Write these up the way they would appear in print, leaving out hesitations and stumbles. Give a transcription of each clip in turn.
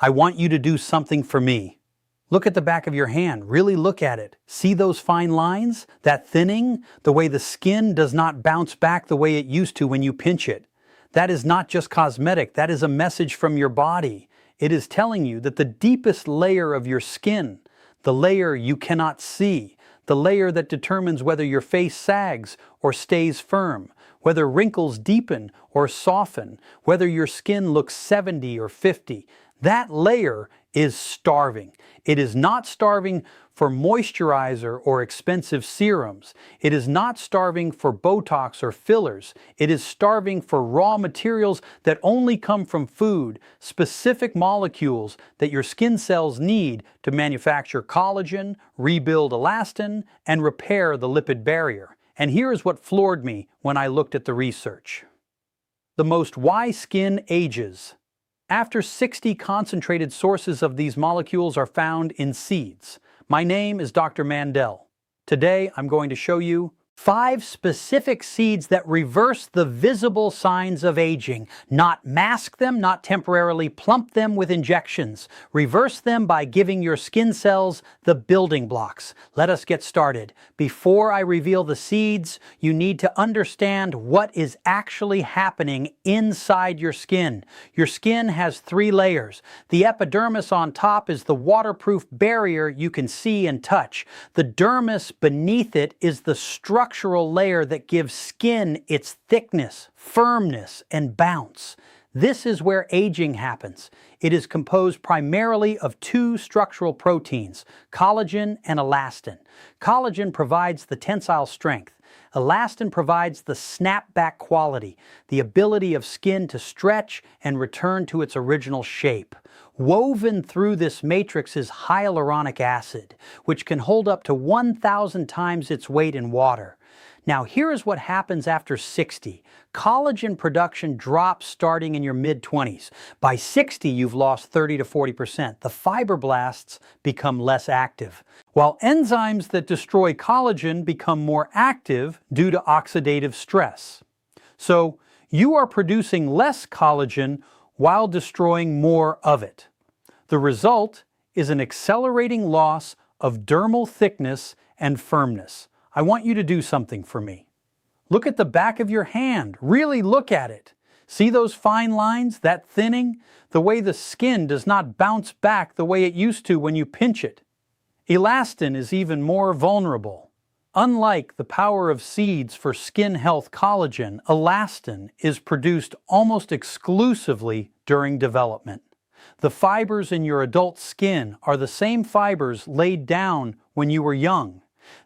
I want you to do something for me. Look at the back of your hand. Really look at it. See those fine lines? That thinning? The way the skin does not bounce back the way it used to when you pinch it. That is not just cosmetic. That is a message from your body. It is telling you that the deepest layer of your skin, the layer you cannot see, the layer that determines whether your face sags or stays firm, whether wrinkles deepen or soften, whether your skin looks 70 or 50, that layer is starving. It is not starving for moisturizer or expensive serums. It is not starving for Botox or fillers. It is starving for raw materials that only come from food, specific molecules that your skin cells need to manufacture collagen, rebuild elastin, and repair the lipid barrier. And here is what floored me when I looked at the research. The most why skin ages. After 60 concentrated sources of these molecules are found in seeds. My name is Dr. Mandell. Today I'm going to show you 5 specific seeds that reverse the visible signs of aging. Not mask them, not temporarily plump them with injections. Reverse them by giving your skin cells the building blocks. Let us get started. Before I reveal the seeds, you need to understand what is actually happening inside your skin. Your skin has 3 layers. The epidermis on top is the waterproof barrier you can see and touch. The dermis beneath it is the structural layer that gives skin its thickness, firmness, and bounce. This is where aging happens. It is composed primarily of 2 structural proteins, collagen and elastin. Collagen provides the tensile strength. Elastin provides the snapback quality, the ability of skin to stretch and return to its original shape. Woven through this matrix is hyaluronic acid, which can hold up to 1,000 times its weight in water. Now here is what happens after 60. Collagen production drops starting in your mid-20s. By 60, you've lost 30 to 40%. The fibroblasts become less active, while enzymes that destroy collagen become more active due to oxidative stress. So you are producing less collagen while destroying more of it. The result is an accelerating loss of dermal thickness and firmness. I want you to do something for me. Look at the back of your hand. Really look at it. See those fine lines, that thinning? The way the skin does not bounce back the way it used to when you pinch it. Elastin is even more vulnerable. Unlike the power of seeds for skin health collagen, elastin is produced almost exclusively during development. The fibers in your adult skin are the same fibers laid down when you were young.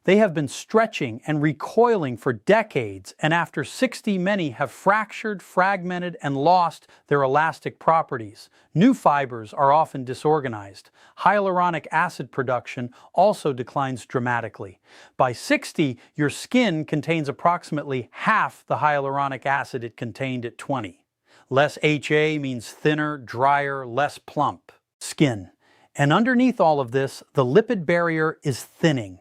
They have been stretching and recoiling for decades, and after 60, many have fractured, fragmented, and lost their elastic properties. New fibers are often disorganized. Hyaluronic acid production also declines dramatically. By 60, your skin contains approximately half the hyaluronic acid it contained at 20. Less HA means thinner, drier, less plump skin. And underneath all of this, the lipid barrier is thinning.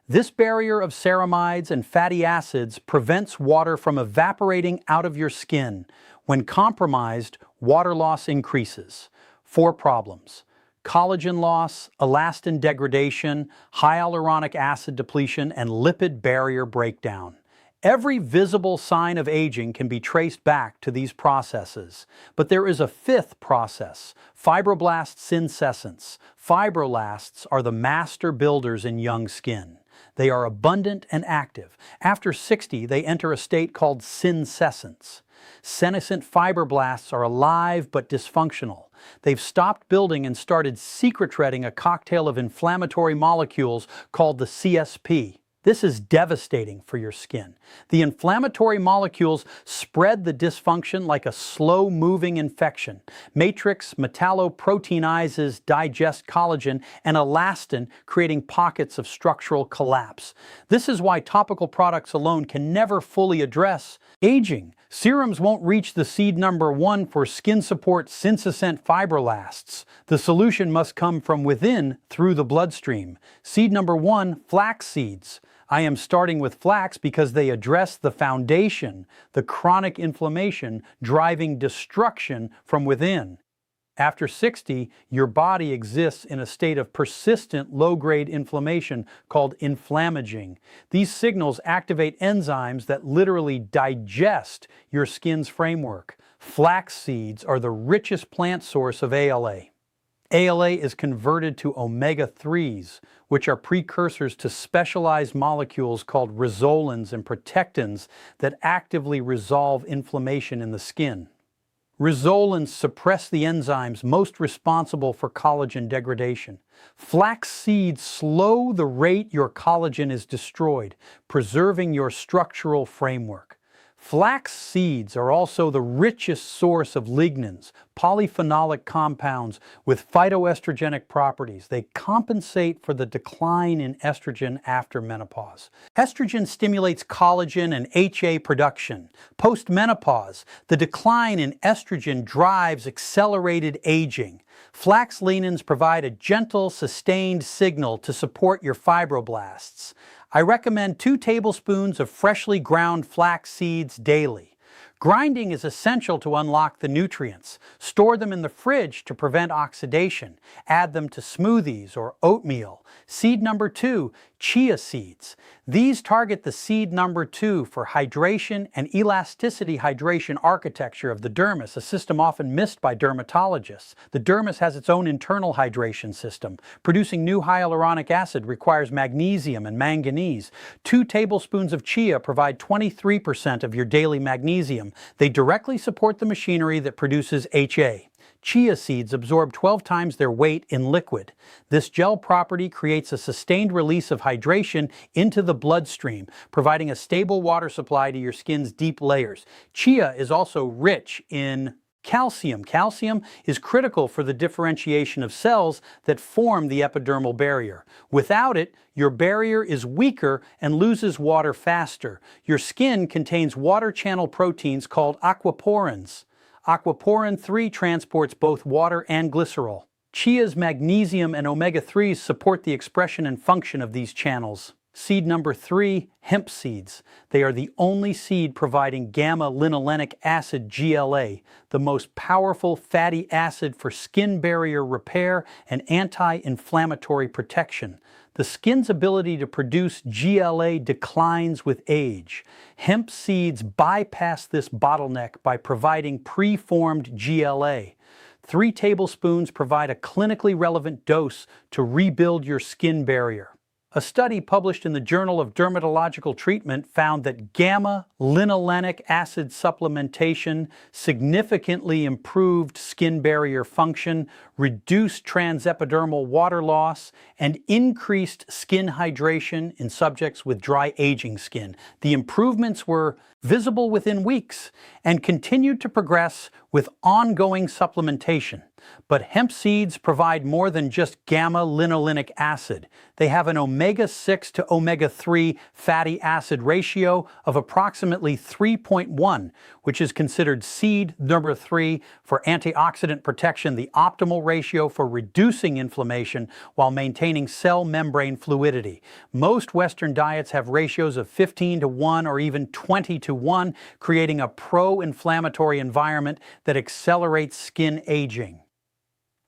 This barrier of ceramides and fatty acids prevents water from evaporating out of your skin. When compromised, water loss increases. 4 problems: collagen loss, elastin degradation, hyaluronic acid depletion, and lipid barrier breakdown. Every visible sign of aging can be traced back to these processes. But there is a 5th process: fibroblast senescence. Fibroblasts are the master builders in young skin. They are abundant and active. After 60, they enter a state called senescence. Senescent fibroblasts are alive but dysfunctional. They've stopped building and started secreting a cocktail of inflammatory molecules called the CSP. This is devastating for your skin. The inflammatory molecules spread the dysfunction like a slow-moving infection. Matrix metalloproteinizes digest collagen and elastin, creating pockets of structural collapse. This is why topical products alone can never fully address aging. Serums won't reach the seed number 1 for skin support senescent fibroblasts. The solution must come from within through the bloodstream. Seed number 1, flaxseeds. I am starting with flax because they address the foundation, the chronic inflammation driving destruction from within. After 60, your body exists in a state of persistent low-grade inflammation called inflammaging. These signals activate enzymes that literally digest your skin's framework. Flax seeds are the richest plant source of ALA. ALA is converted to omega-3s, which are precursors to specialized molecules called resolins and protectins that actively resolve inflammation in the skin. Resolins suppress the enzymes most responsible for collagen degradation. Flax seeds slow the rate your collagen is destroyed, preserving your structural framework. Flax seeds are also the richest source of lignans, polyphenolic compounds with phytoestrogenic properties. They compensate for the decline in estrogen after menopause. Estrogen stimulates collagen and HA production. Post-menopause, the decline in estrogen drives accelerated aging. Flax lignans provide a gentle, sustained signal to support your fibroblasts. I recommend 2 tablespoons of freshly ground flax seeds daily. Grinding is essential to unlock the nutrients. Store them in the fridge to prevent oxidation. Add them to smoothies or oatmeal. Seed number 2, chia seeds. These target the seed number 2 for hydration and elasticity hydration architecture of the dermis, a system often missed by dermatologists. The dermis has its own internal hydration system. Producing new hyaluronic acid requires magnesium and manganese. 2 tablespoons of chia provide 23% of your daily magnesium. They directly support the machinery that produces HA. Chia seeds absorb 12 times their weight in liquid. This gel property creates a sustained release of hydration into the bloodstream, providing a stable water supply to your skin's deep layers. Chia is also rich in calcium. Calcium is critical for the differentiation of cells that form the epidermal barrier. Without it, your barrier is weaker and loses water faster. Your skin contains water channel proteins called aquaporins. Aquaporin 3 transports both water and glycerol. Chia's magnesium and omega-3s support the expression and function of these channels. Seed number 3, hemp seeds. They are the only seed providing gamma-linolenic acid GLA, the most powerful fatty acid for skin barrier repair and anti-inflammatory protection. The skin's ability to produce GLA declines with age. Hemp seeds bypass this bottleneck by providing preformed GLA. 3 tablespoons provide a clinically relevant dose to rebuild your skin barrier. A study published in the Journal of Dermatological Treatment found that gamma-linolenic acid supplementation significantly improved skin barrier function, reduced transepidermal water loss, and increased skin hydration in subjects with dry aging skin. The improvements were visible within weeks and continued to progress with ongoing supplementation. But hemp seeds provide more than just gamma-linolenic acid. They have an omega-6 to omega-3 fatty acid ratio of approximately 3.1, which is considered seed number 3 for antioxidant protection, the optimal ratio for reducing inflammation while maintaining cell membrane fluidity. Most Western diets have ratios of 15 to 1 or even 20 to 1, creating a pro-inflammatory environment that accelerates skin aging.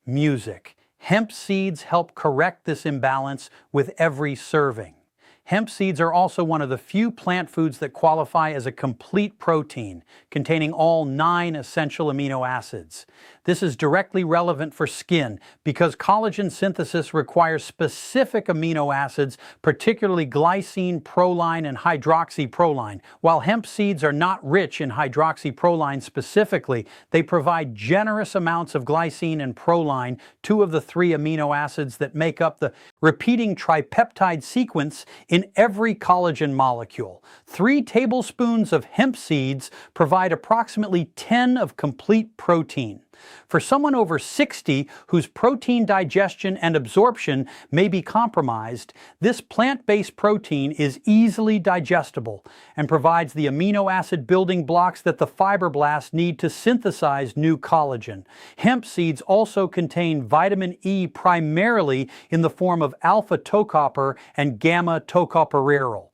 Music. Hemp seeds help correct this imbalance with every serving. Hemp seeds are also one of the few plant foods that qualify as a complete protein, containing all 9 essential amino acids. This is directly relevant for skin because collagen synthesis requires specific amino acids, particularly glycine, proline, and hydroxyproline. While hemp seeds are not rich in hydroxyproline specifically, they provide generous amounts of glycine and proline, 2 of the 3 amino acids that make up the repeating tripeptide sequence in every collagen molecule. 3 tablespoons of hemp seeds provide approximately 10 of complete protein. For someone over 60 whose protein digestion and absorption may be compromised, this plant-based protein is easily digestible and provides the amino acid building blocks that the fibroblasts need to synthesize new collagen. Hemp seeds also contain vitamin E primarily in the form of alpha tocopher and gamma tocopherol.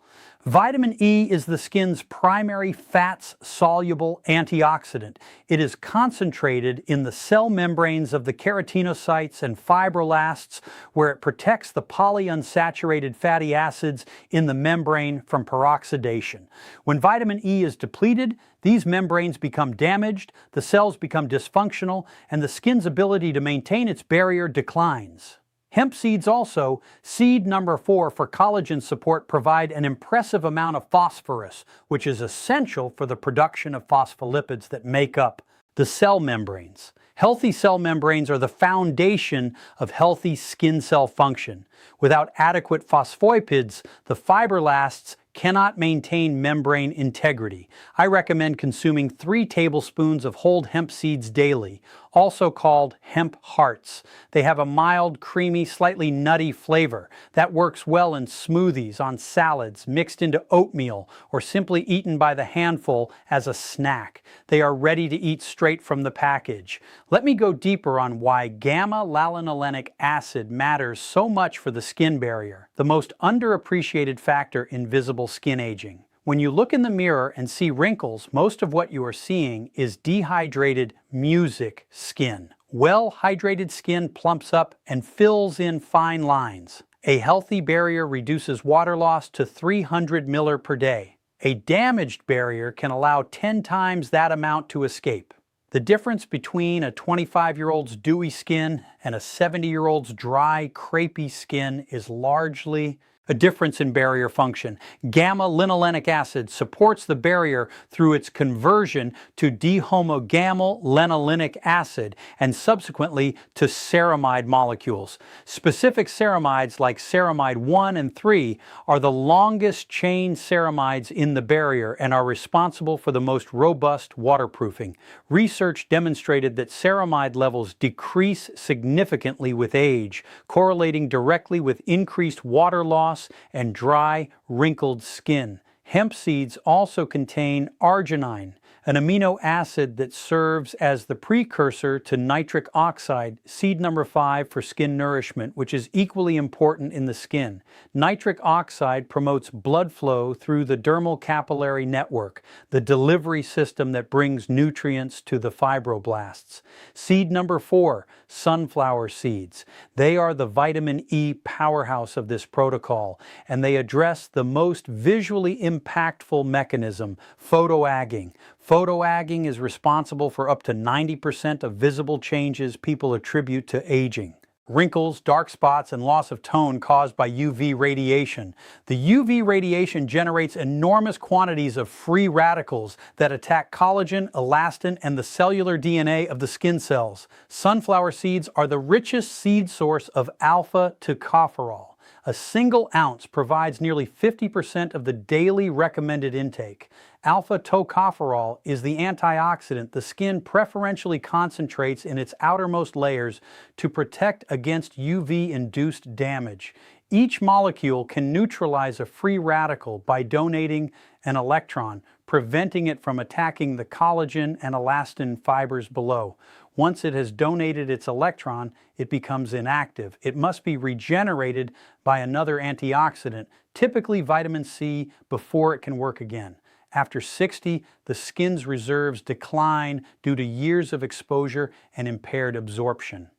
Vitamin E is the skin's primary fats-soluble antioxidant. It is concentrated in the cell membranes of the keratinocytes and fibroblasts, where it protects the polyunsaturated fatty acids in the membrane from peroxidation. When vitamin E is depleted, these membranes become damaged, the cells become dysfunctional, and the skin's ability to maintain its barrier declines. Hemp seeds also, seed number 4 for collagen support, provide an impressive amount of phosphorus, which is essential for the production of phospholipids that make up the cell membranes. Healthy cell membranes are the foundation of healthy skin cell function. Without adequate phospholipids, the fibroblasts cannot maintain membrane integrity. I recommend consuming 3 tablespoons of whole hemp seeds daily, also called hemp hearts. They have a mild, creamy, slightly nutty flavor that works well in smoothies, on salads, mixed into oatmeal, or simply eaten by the handful as a snack. They are ready to eat straight from the package. Let me go deeper on why gamma-lanolinic acid matters so much for the skin barrier, the most underappreciated factor in visible skin aging. When you look in the mirror and see wrinkles, most of what you are seeing is dehydrated music skin. Well-hydrated skin plumps up and fills in fine lines. A healthy barrier reduces water loss to 300 ml per day. A damaged barrier can allow 10 times that amount to escape. The difference between a 25-year-old's dewy skin and a 70-year-old's dry, crepey skin is largely a difference in barrier function. Gamma-linolenic acid supports the barrier through its conversion to dehomogamma-lanolinic acid and subsequently to ceramide molecules. Specific ceramides like ceramide 1 and 3 are the longest chain ceramides in the barrier and are responsible for the most robust waterproofing. Research demonstrated that ceramide levels decrease significantly with age, correlating directly with increased water loss and dry, wrinkled skin. Hemp seeds also contain arginine, an amino acid that serves as the precursor to nitric oxide, seed number 5 for skin nourishment, which is equally important in the skin. Nitric oxide promotes blood flow through the dermal capillary network, the delivery system that brings nutrients to the fibroblasts. Seed number 4, sunflower seeds. They are the vitamin E powerhouse of this protocol, and they address the most visually impactful mechanism, photoagging. Photoagging is responsible for up to 90% of visible changes people attribute to aging. Wrinkles, dark spots, and loss of tone caused by UV radiation. The UV radiation generates enormous quantities of free radicals that attack collagen, elastin, and the cellular DNA of the skin cells. Sunflower seeds are the richest seed source of alpha tocopherol. A single ounce provides nearly 50% of the daily recommended intake. Alpha tocopherol is the antioxidant the skin preferentially concentrates in its outermost layers to protect against UV-induced damage. Each molecule can neutralize a free radical by donating an electron, preventing it from attacking the collagen and elastin fibers below. Once it has donated its electron, it becomes inactive. It must be regenerated by another antioxidant, typically vitamin C, before it can work again. After 60, the skin's reserves decline due to years of exposure and impaired absorption.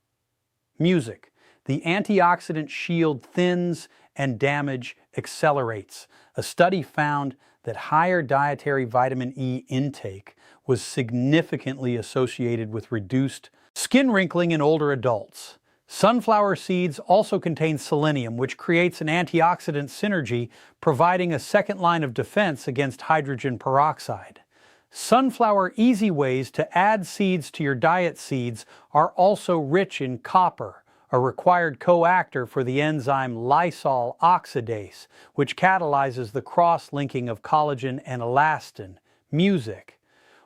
Music. The antioxidant shield thins and damage accelerates. A study found that higher dietary vitamin E intake was significantly associated with reduced skin wrinkling in older adults. Sunflower seeds also contain selenium, which creates an antioxidant synergy, providing a second line of defense against hydrogen peroxide. Sunflower easy ways to add seeds to your diet seeds are also rich in copper, a required coactor for the enzyme lysol oxidase, which catalyzes the cross-linking of collagen and elastin. Music.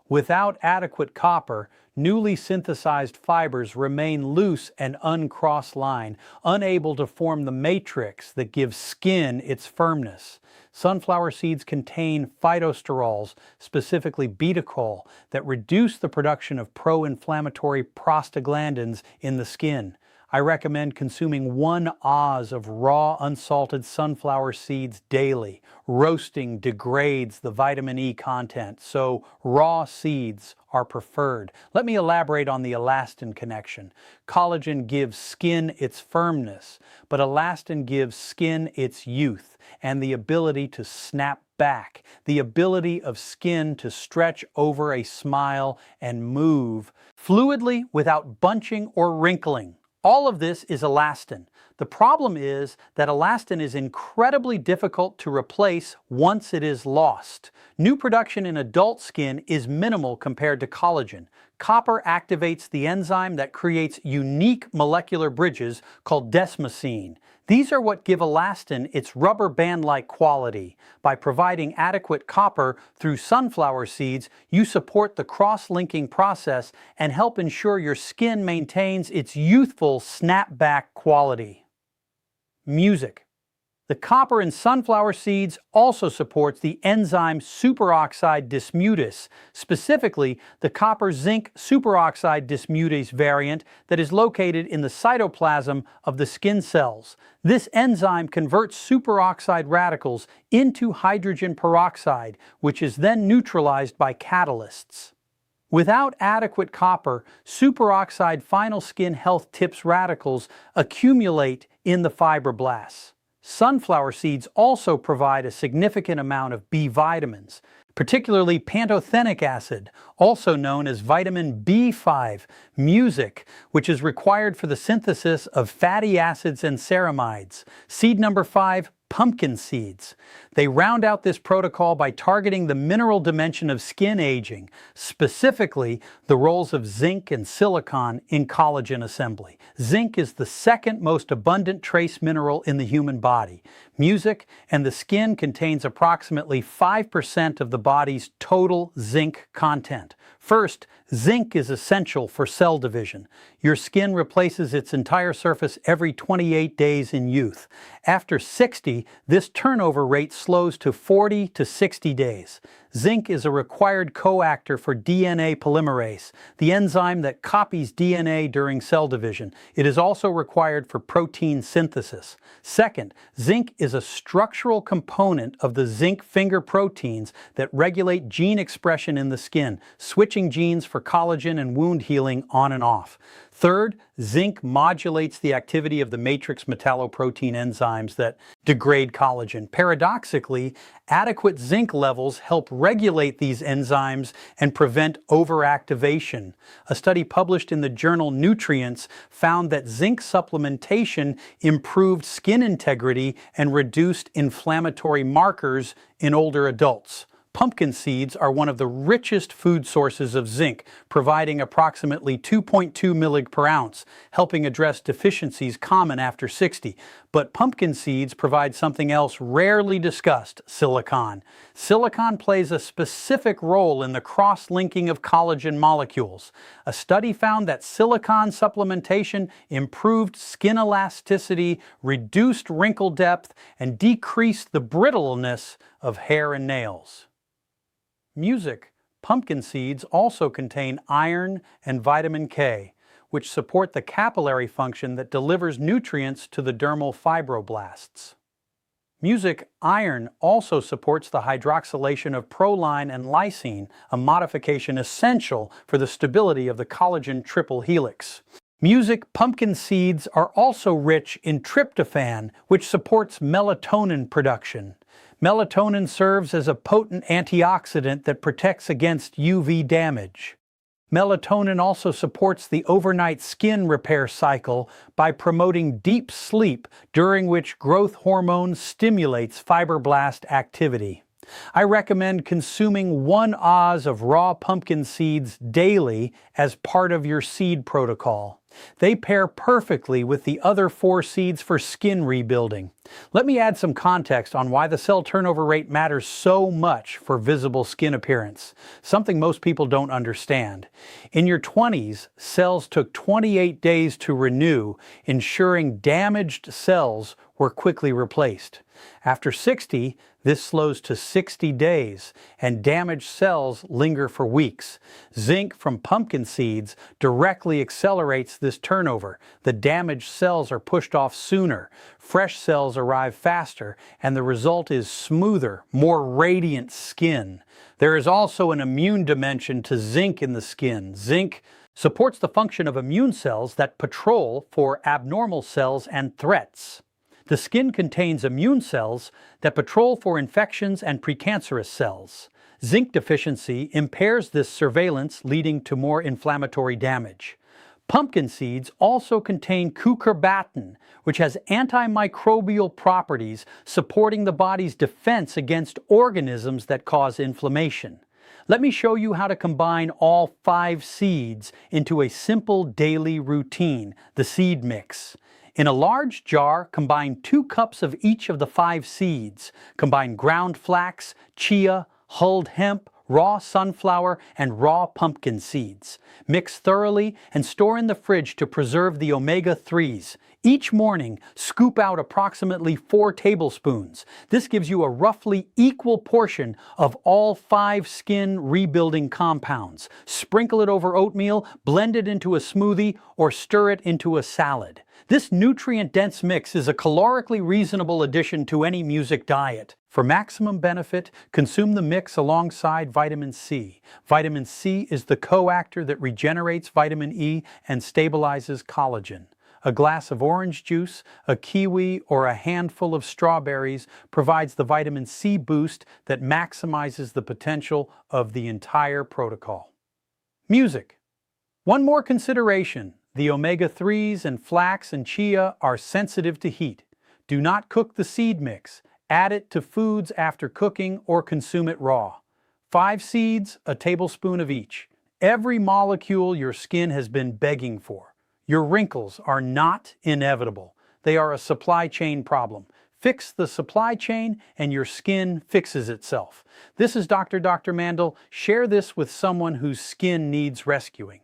Without adequate copper, newly synthesized fibers remain loose and uncross-lined, unable to form the matrix that gives skin its firmness. Sunflower seeds contain phytosterols, specifically beta-col, that reduce the production of pro-inflammatory prostaglandins in the skin. I recommend consuming 1 oz of raw unsalted sunflower seeds daily. Roasting degrades the vitamin E content, so raw seeds are preferred. Let me elaborate on the elastin connection. Collagen gives skin its firmness, but elastin gives skin its youth and the ability to snap back, the ability of skin to stretch over a smile and move fluidly without bunching or wrinkling. All of this is elastin. The problem is that elastin is incredibly difficult to replace once it is lost. New production in adult skin is minimal compared to collagen. Copper activates the enzyme that creates unique molecular bridges called desmosine. These are what give elastin its rubber band-like quality. By providing adequate copper through sunflower seeds, you support the cross-linking process and help ensure your skin maintains its youthful snapback quality. Music. The copper in sunflower seeds also supports the enzyme superoxide dismutase, specifically the copper-zinc superoxide dismutase variant that is located in the cytoplasm of the skin cells. This enzyme converts superoxide radicals into hydrogen peroxide, which is then neutralized by catalysts. Without adequate copper, superoxide final skin health tips radicals accumulate in the fibroblasts. Sunflower seeds also provide a significant amount of B vitamins, particularly pantothenic acid, also known as vitamin B5, music, which is required for the synthesis of fatty acids and ceramides. Seed number 5, pumpkin seeds. They round out this protocol by targeting the mineral dimension of skin aging, specifically the roles of zinc and silicon in collagen assembly. Zinc is the second most abundant trace mineral in the human body. Music and the skin contains approximately 5% of the body's total zinc content. First, zinc is essential for cell division. Your skin replaces its entire surface every 28 days in youth. After 60, this turnover rate slows to 40 to 60 days. Zinc is a required coactor for DNA polymerase, the enzyme that copies DNA during cell division. It is also required for protein synthesis. Second, zinc is a structural component of the zinc finger proteins that regulate gene expression in the skin, switching genes for collagen and wound healing on and off. Third, zinc modulates the activity of the matrix metalloprotein enzymes that degrade collagen. Paradoxically, adequate zinc levels help regulate these enzymes and prevent overactivation. A study published in the journal Nutrients found that zinc supplementation improved skin integrity and reduced inflammatory markers in older adults. Pumpkin seeds are one of the richest food sources of zinc, providing approximately 2.2 mg per ounce, helping address deficiencies common after 60. But pumpkin seeds provide something else rarely discussed: silicon. Silicon plays a specific role in the cross-linking of collagen molecules. A study found that silicon supplementation improved skin elasticity, reduced wrinkle depth, and decreased the brittleness of hair and nails. Music. Pumpkin seeds also contain iron and vitamin K, which support the capillary function that delivers nutrients to the dermal fibroblasts. Music. Iron also supports the hydroxylation of proline and lysine, a modification essential for the stability of the collagen triple helix. Music. Pumpkin seeds are also rich in tryptophan, which supports melatonin production. Melatonin serves as a potent antioxidant that protects against UV damage. Melatonin also supports the overnight skin repair cycle by promoting deep sleep, during which growth hormone stimulates fibroblast activity. I recommend consuming 1 oz of raw pumpkin seeds daily as part of your seed protocol. They pair perfectly with the other 4 seeds for skin rebuilding. Let me add some context on why the cell turnover rate matters so much for visible skin appearance, something most people don't understand. In your 20s, cells took 28 days to renew, ensuring damaged cells were quickly replaced. After 60, this slows to 60 days, and damaged cells linger for weeks. Zinc from pumpkin seeds directly accelerates this turnover. The damaged cells are pushed off sooner, fresh cells arrive faster, and the result is smoother, more radiant skin. There is also an immune dimension to zinc in the skin. Zinc supports the function of immune cells that patrol for abnormal cells and threats. The skin contains immune cells that patrol for infections and precancerous cells. Zinc deficiency impairs this surveillance, leading to more inflammatory damage. Pumpkin seeds also contain cucurbitacin, which has antimicrobial properties supporting the body's defense against organisms that cause inflammation. Let me show you how to combine all 5 seeds into a simple daily routine, the seed mix. In a large jar, combine 2 cups of each of the 5 seeds. Combine ground flax, chia, hulled hemp, raw sunflower, and raw pumpkin seeds. Mix thoroughly and store in the fridge to preserve the omega-3s. Each morning, scoop out approximately 4 tablespoons. This gives you a roughly equal portion of all 5 skin rebuilding compounds. Sprinkle it over oatmeal, blend it into a smoothie, or stir it into a salad. This nutrient-dense mix is a calorically reasonable addition to any music diet. For maximum benefit, consume the mix alongside vitamin C. Vitamin C is the coactor that regenerates vitamin E and stabilizes collagen. A glass of orange juice, a kiwi, or a handful of strawberries provides the vitamin C boost that maximizes the potential of the entire protocol. Music. One more consideration. The omega-3s and flax and chia are sensitive to heat. Do not cook the seed mix. Add it to foods after cooking or consume it raw. 5 seeds, a tablespoon of each. Every molecule your skin has been begging for. Your wrinkles are not inevitable. They are a supply chain problem. Fix the supply chain and your skin fixes itself. This is Dr. Mandell. Share this with someone whose skin needs rescuing.